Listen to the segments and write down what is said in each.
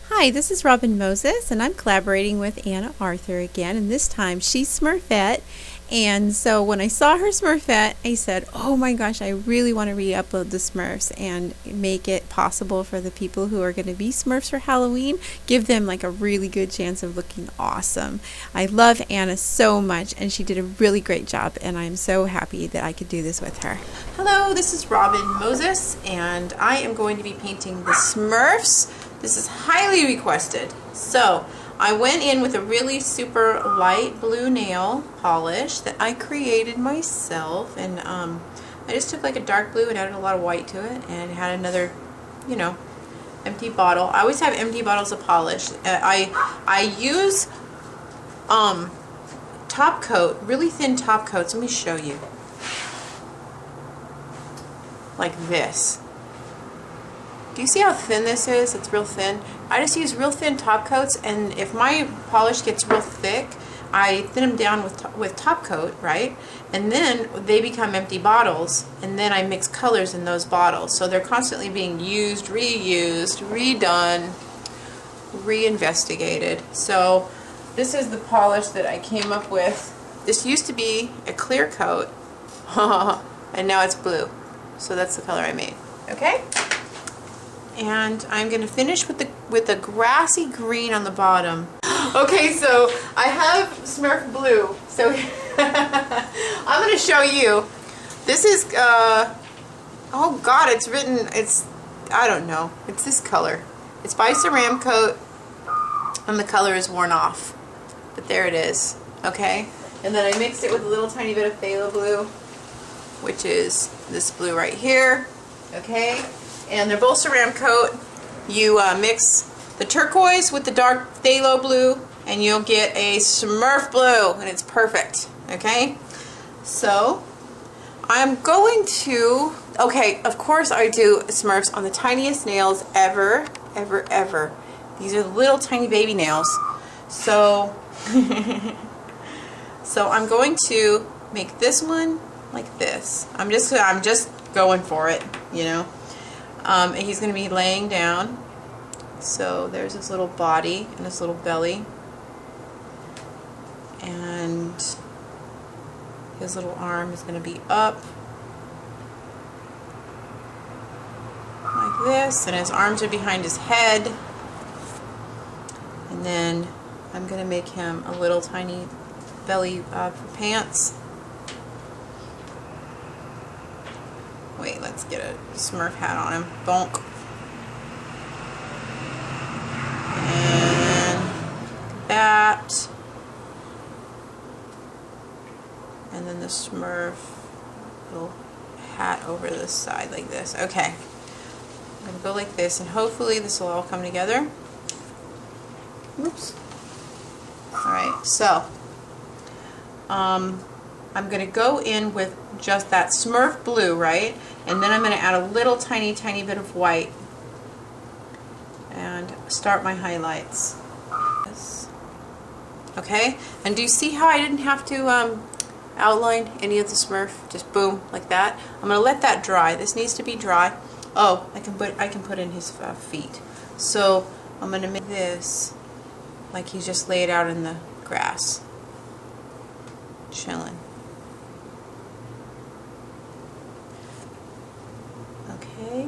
Hi, this is Robin Moses, and I'm collaborating with Anna Arthur again, and this time she's Smurfette. And so when I saw her Smurfette, I said, oh my gosh, I really want to re-upload the Smurfs and make it possible for the people who are going to be Smurfs for Halloween, give them like a really good chance of looking awesome. I love Anna so much, and she did a really great job, and I'm so happy that I could do this with her. Hello, this is Robin Moses, and I am going to be painting the Smurfs. This is highly requested. So I went in with a really super light blue nail polish that I created myself, and I just took like a dark blue and added a lot of white to it, and had another, empty bottle. I always have empty bottles of polish. I use top coat, really thin top coats. Let me show you. Like this. Do you see how thin this is? It's real thin. I just use real thin top coats, and if my polish gets real thick, I thin them down with top coat, right? And then they become empty bottles, and then I mix colors in those bottles. So they're constantly being used, reused, redone, reinvestigated. So this is the polish that I came up with. This used to be a clear coat, and now it's blue. So that's the color I made. Okay? And I'm going to finish with the grassy green on the bottom. Okay, so I have Smurf blue. So I'm going to show you. This is oh god, I don't know. It's this color. It's by Ceram Coat, and the color is worn off. But there it is. Okay? And then I mixed it with a little tiny bit of phthalo blue, which is this blue right here. Okay? And they're both Ceram Coat. You mix the turquoise with the dark phthalo blue, and you'll get a Smurf blue, and it's perfect. Okay? So I'm going to, okay, of course I do Smurfs on the tiniest nails ever, ever, ever. These are little tiny baby nails. So so I'm going to make this one like this. I'm just going for it, and he's going to be laying down. So there's his little body and his little belly, and his little arm is going to be up like this, and his arms are behind his head. And then I'm going to make him a little tiny belly for pants. Wait, let's get a Smurf hat on him. Bonk. And that. And then the Smurf little hat over this side like this. Okay. I'm going to go like this, and hopefully this will all come together. Oops. Alright, so I'm going to go in with just that Smurf blue, right? And then I'm going to add a little tiny bit of white and start my highlights. Okay? And do you see how I didn't have to outline any of the Smurf? Just boom, like that. I'm going to let that dry. This needs to be dry. Oh, I can put in his feet. So I'm going to make this like he's just laid out in the grass, chilling. Okay,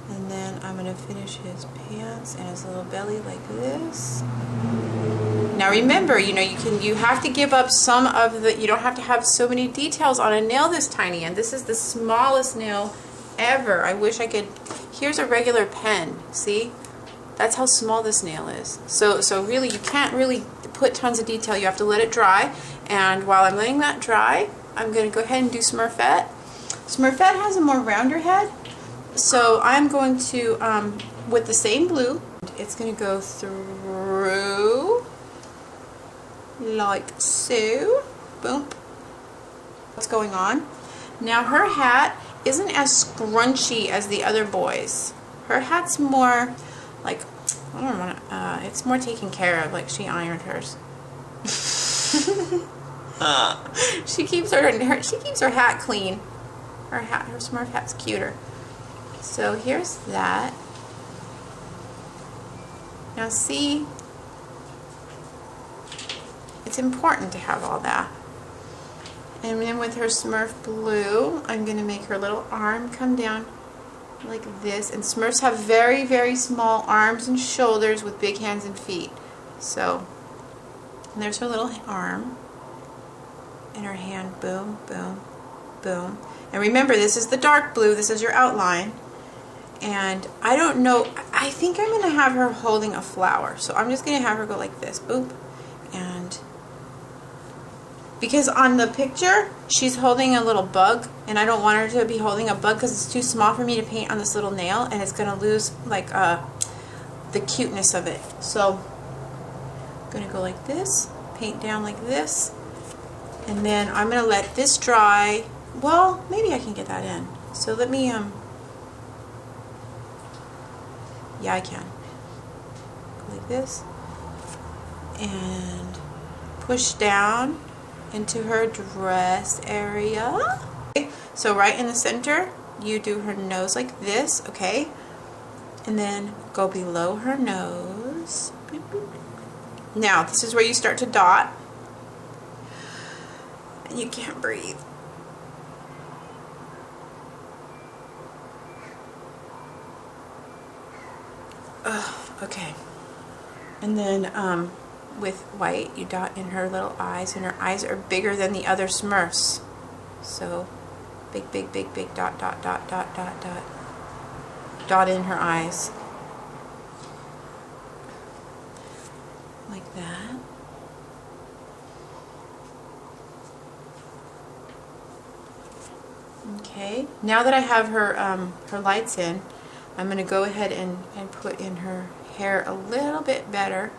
and then I'm going to finish his pants and his little belly like this. Now remember, you have to give up some of the, you don't have to have so many details on a nail this tiny, and this is the smallest nail ever. I wish I could, here's a regular pen, see? That's how small this nail is. So really, you can't really put tons of detail. You have to let it dry. And while I'm letting that dry, I'm going to go ahead and do Smurfette. Smurfette has a more rounder head. So I'm going to, with the same blue, it's going to go through like so. Boom. What's going on? Now her hat isn't as scrunchy as the other boys. Her hat's more like, I don't know, it's more taken care of, like she ironed hers. She keeps her hat clean. Her Smurf hat's cuter. So here's that. Now see, it's important to have all that. And then with her Smurf blue, I'm going to make her little arm come down like this. And Smurfs have very, very small arms and shoulders with big hands and feet. So, and there's her little arm. And her hand, boom, boom, boom. And remember, this is the dark blue. This is your outline. And I don't know, I think I'm going to have her holding a flower. So I'm just going to have her go like this, boop. And because on the picture, she's holding a little bug, and I don't want her to be holding a bug because it's too small for me to paint on this little nail, and it's going to lose like the cuteness of it. So I'm going to go like this, paint down like this, and then I'm going to let this dry. Well, maybe I can get that in. So let me, yeah, I can. Go like this, and push down into her dress area. Okay. So right in the center, you do her nose like this, okay? And then go below her nose. Boop, boop. Now, this is where you start to dot. And you can't breathe. Okay. And then, with white, you dot in her little eyes, and her eyes are bigger than the other Smurfs. So, big, big, big, big dot, dot, dot, dot, dot, dot. Dot in her eyes. Like that. Okay, now that I have her, her lights in, I'm going to go ahead and put in her hair a little bit better,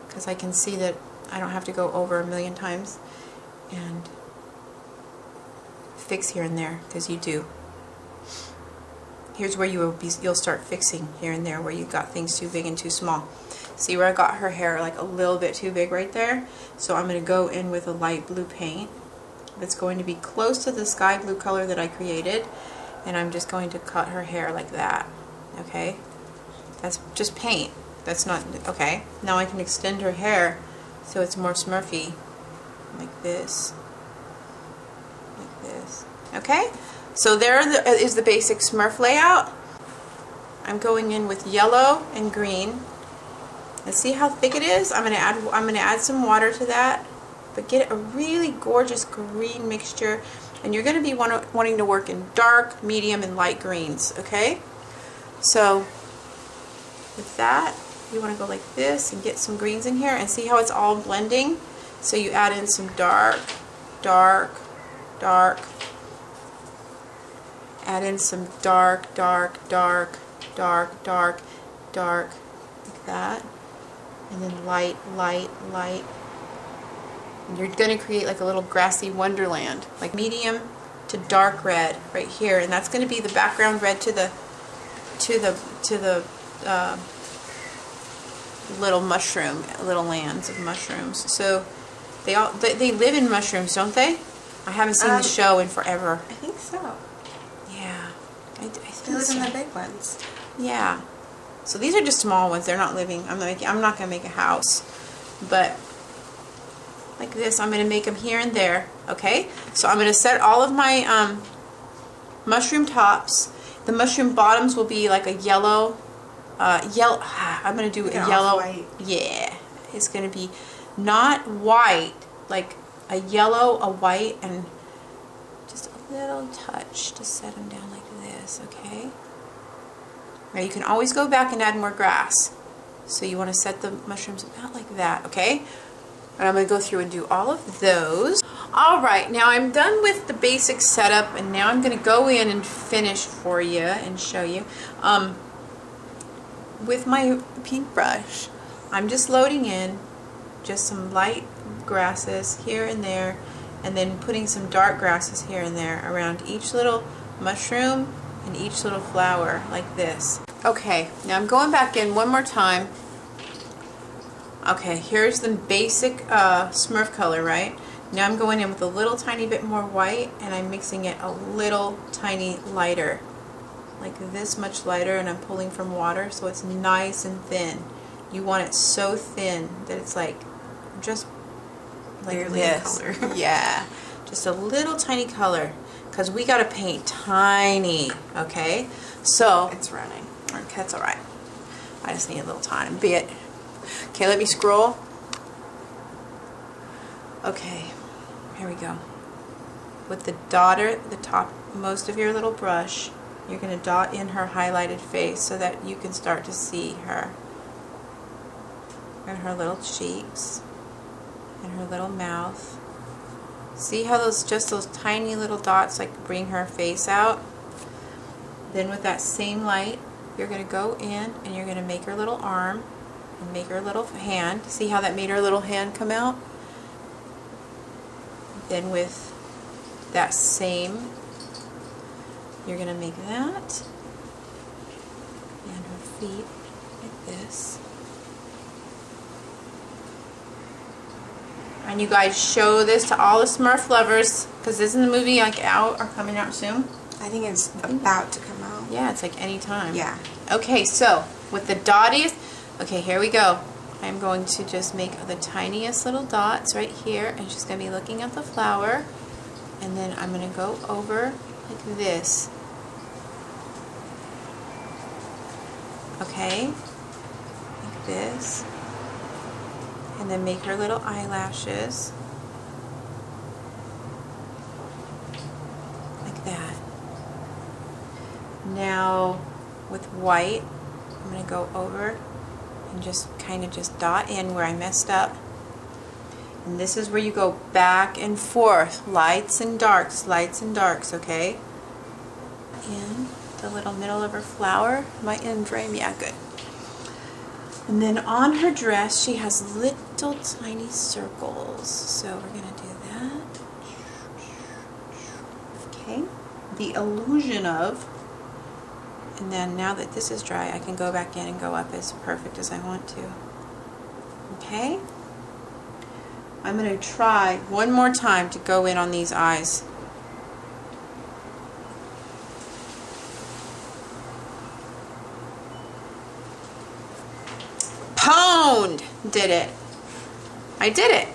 because I can see that I don't have to go over a million times and fix here and there, because you do. Here's where you'll start fixing here and there where you got things too big and too small. See where I got her hair like a little bit too big right there? So I'm going to go in with a light blue paint that's going to be close to the sky blue color that I created, and I'm just going to cut her hair like that. Okay? That's just paint. That's not, okay. Now I can extend her hair so it's more Smurfy. Like this. Like this. Okay? So there is the basic Smurf layout. I'm going in with yellow and green. And see how thick it is? I'm gonna add some water to that. But get a really gorgeous green mixture. And you're gonna be wanting to work in dark, medium, and light greens. Okay? So with that, you want to go like this and get some greens in here, and see how it's all blending. So you add in some dark, dark, dark. Add in some dark, dark, dark, dark, dark, dark, like that. And then light, light, light. And you're going to create like a little grassy wonderland, like medium to dark red right here, and that's going to be the background red to the little mushroom, little lands of mushrooms. So they live in mushrooms, don't they? I haven't seen the show in forever. I think so. Yeah, I think They live so. in the big ones. Yeah. So these are just small ones. They're not living. I'm not gonna make a house, but like this, I'm gonna make them here and there. Okay. So I'm gonna set all of my mushroom tops. The mushroom bottoms will be like a yellow. I'm gonna do a yellow. White. Yeah, it's gonna be not white, like a yellow, a white, and just a little touch to set them down like this. Okay. Now you can always go back and add more grass. So you want to set the mushrooms about like that. Okay. And I'm gonna go through and do all of those. All right, now I'm done with the basic setup, and now I'm gonna go in and finish for you and show you. With my paintbrush, I'm just loading in just some light grasses here and there, and then putting some dark grasses here and there around each little mushroom and each little flower like this. Okay, now I'm going back in one more time. Okay, here's the basic Smurf color, right? Now I'm going in with a little tiny bit more white, and I'm mixing it a little tiny lighter. Like this much lighter, and I'm pulling from water so it's nice and thin. you want it so thin that it's like just like barely this. a color. Yeah, just a little tiny color, because we got to paint tiny. Okay, so It's running. okay, that's all right. I just need a little time bit. Okay, let me scroll. Okay, here we go. With the dotter, the top most of your little brush, you're going to dot in her highlighted face so that you can start to see her. And her little cheeks. And her little mouth. See how those tiny little dots like bring her face out? Then with that same light, you're going to go in and you're going to make her little arm and make her little hand. See how that made her little hand come out? Then with that same, you're going to make that and her feet like this. And you guys show this to all the Smurf lovers, because isn't the movie like out or coming out soon? I think it's about to come out. Yeah, it's like any time. Yeah. Okay, so with the dotties, okay, here we go. I'm going to just make the tiniest little dots right here, and she's going to be looking at the flower, and then I'm going to go over like this. Okay, like this, and then make her little eyelashes like that. Now with white, I'm going to go over and just kind of just dot in where I messed up. And this is where you go back and forth, lights and darks, okay? In the little middle of her flower. Am I in frame? Yeah, good. And then on her dress, she has little tiny circles. So we're going to do that. Okay. The illusion of. And then now that this is dry, I can go back in and go up as perfect as I want to. Okay? I'm going to try one more time to go in on these eyes. Pwned! Did it. I did it.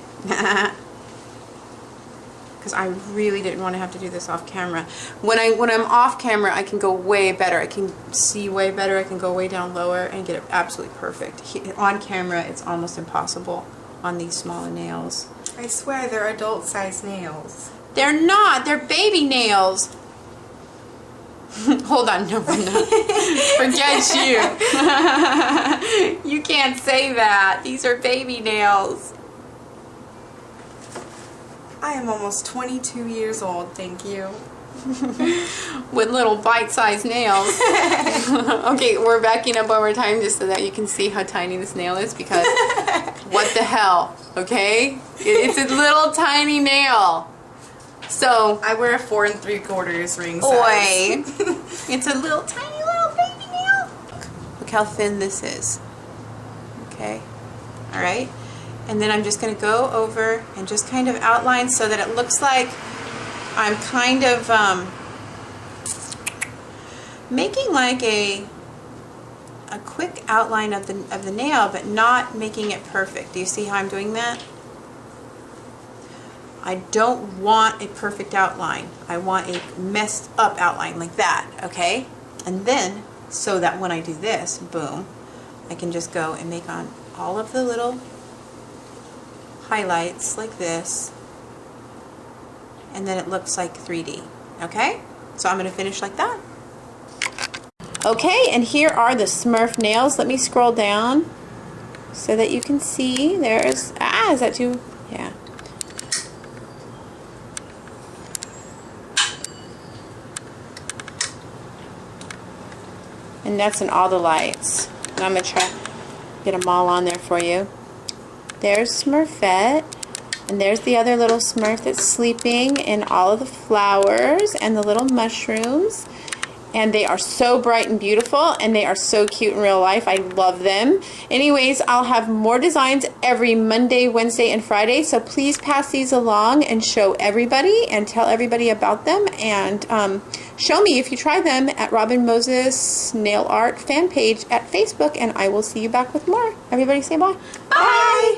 Because I really didn't want to have to do this off camera. When I'm off camera, I can go way better. I can see way better. I can go way down lower and get it absolutely perfect. On camera, it's almost impossible on these smaller nails. I swear they're adult-sized nails. They're not. They're baby nails. Hold on, no, we're not. Forget you. You can't say that. These are baby nails. I am almost 22 years old, thank you. With little bite-sized nails. Okay, we're backing up one more time just so that you can see how tiny this nail is, because what the hell, okay? It's a little tiny nail. So I wear a 4 3/4 ring size. Oi! It's a little tiny little baby nail. Look how thin this is. Okay? Alright? And then I'm just going to go over and just kind of outline so that it looks like I'm kind of making like a quick outline of the nail, but not making it perfect. Do you see how I'm doing that? I don't want a perfect outline. I want a messed up outline like that, okay? And then, so that when I do this, boom, I can just go and make on all of the little highlights like this, and then it looks like 3D, okay? So I'm going to finish like that. Okay, and here are the Smurf nails. Let me scroll down so that you can see. There's, is that too? Yeah. And that's in all the lights. And I'm going to try get them all on there for you. There's Smurfette. And there's the other little Smurf that's sleeping in all of the flowers and the little mushrooms. and they are so bright and beautiful, and they are so cute in real life. I love them. Anyways, I'll have more designs every Monday, Wednesday, and Friday, so please pass these along and show everybody and tell everybody about them, and show me if you try them at Robin Moses Nail Art fan page at Facebook, and I will see you back with more. Everybody say bye. Bye!